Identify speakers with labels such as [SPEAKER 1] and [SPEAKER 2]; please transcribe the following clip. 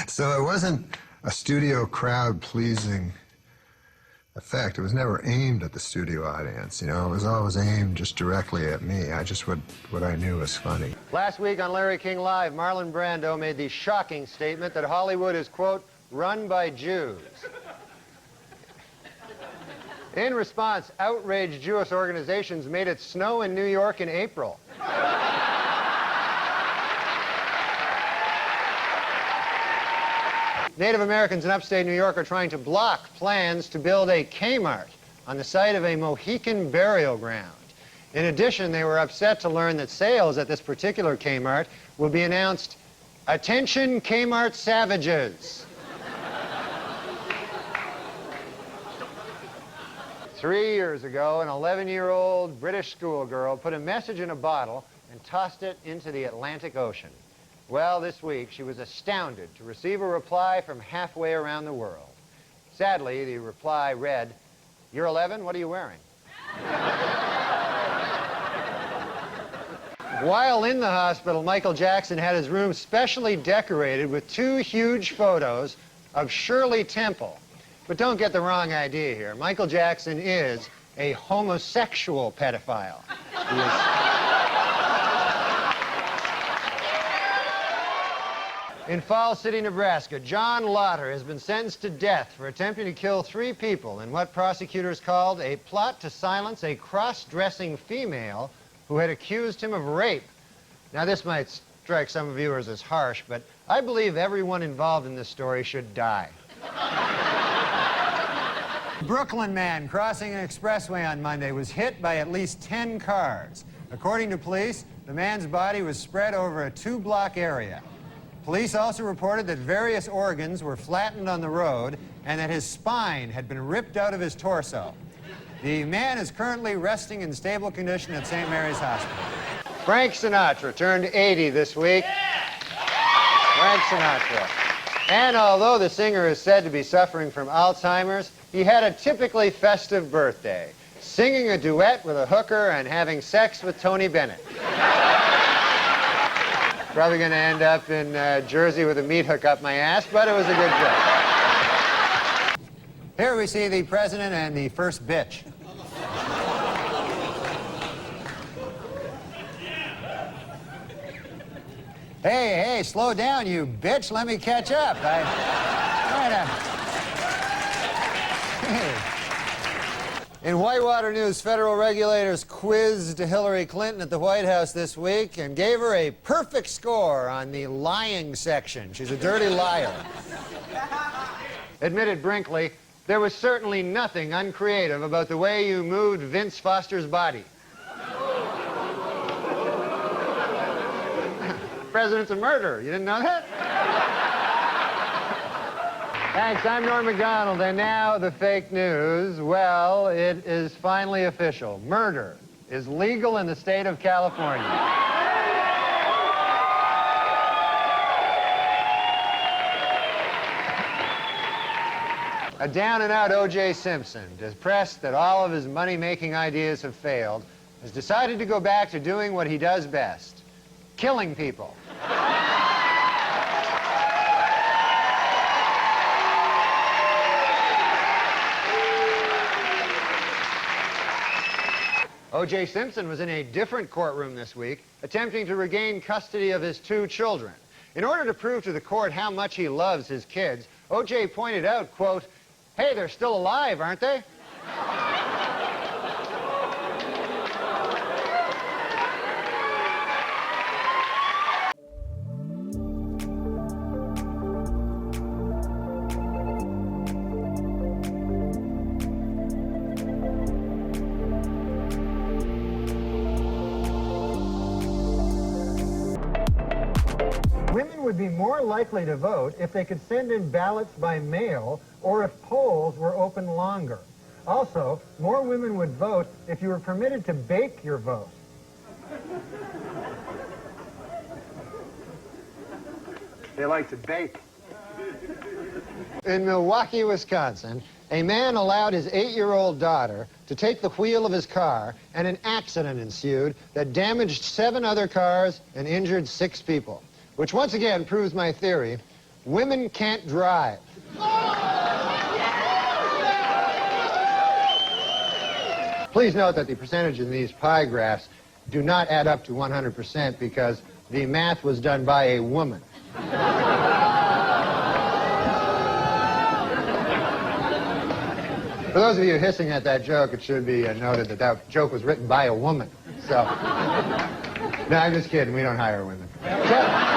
[SPEAKER 1] So it wasn't a studio crowd-pleasing effect. It was never aimed at the studio audience, you know. It was always aimed just directly at me. I just what I knew was funny.
[SPEAKER 2] Last week on Larry King Live, Marlon Brando made the shocking statement that Hollywood is, quote, run by Jews. In response, outraged Jewish organizations made it snow in New York in April. Native Americans in upstate New York are trying to block plans to build a Kmart on the site of a Mohican burial ground. In addition, they were upset to learn that sales at this particular Kmart will be announced, "Attention Kmart savages." 3 years ago, an 11-year-old British schoolgirl put a message in a bottle and tossed it into the Atlantic Ocean. Well, this week, she was astounded to receive a reply from halfway around the world. Sadly, the reply read, "You're 11, what are you wearing?" While in the hospital, Michael Jackson had his room specially decorated with 2 huge photos of Shirley Temple. But don't get the wrong idea here. Michael Jackson is a homosexual pedophile. He is... In Falls City, Nebraska, John Lauder has been sentenced to death for attempting to kill 3 people in what prosecutors called a plot to silence a cross-dressing female who had accused him of rape. Now, this might strike some viewers as harsh, but I believe everyone involved in this story should die. Brooklyn man crossing an expressway on Monday was hit by at least 10 cars. According to police, the man's body was spread over a 2-block area. Police also reported that various organs were flattened on the road and that his spine had been ripped out of his torso. The man is currently resting in stable condition at St. Mary's Hospital. Frank Sinatra turned 80 this week. Frank Sinatra. And although the singer is said to be suffering from Alzheimer's, he had a typically festive birthday, singing a duet with a hooker and having sex with Tony Bennett. Probably going to end up in Jersey with a meat hook up my ass, but it was a good joke. Here we see the president and the first bitch. Hey, slow down, you bitch. Let me catch up. In Whitewater News, federal regulators quizzed Hillary Clinton at the White House this week and gave her a perfect score on the lying section. She's a dirty liar. Admitted Brinkley, there was certainly nothing uncreative about the way you moved Vince Foster's body. The president's a murderer. You didn't know that? Thanks, I'm Norm Macdonald, and now the fake news. Well, it is finally official. Murder is legal in the state of California. A down-and-out O.J. Simpson, depressed that all of his money-making ideas have failed, has decided to go back to doing what he does best, killing people. O.J. Simpson was in a different courtroom this week, attempting to regain custody of his 2 children. In order to prove to the court how much he loves his kids, O.J. pointed out, quote, "Hey, they're still alive, aren't they?" Women would be more likely to vote if they could send in ballots by mail or if polls were open longer. Also, more women would vote if you were permitted to bake your vote. They like to bake. In Milwaukee, Wisconsin, a man allowed his 8-year-old daughter to take the wheel of his car, and an accident ensued that damaged 7 other cars and injured 6 people. Which once again proves my theory Women can't drive. Please note that the percentages in these pie graphs do not add up to 100% because the math was done by a woman. For those of you hissing at that joke, it should be noted that that joke was written by a woman. So, no, I'm just kidding. We don't hire women. So,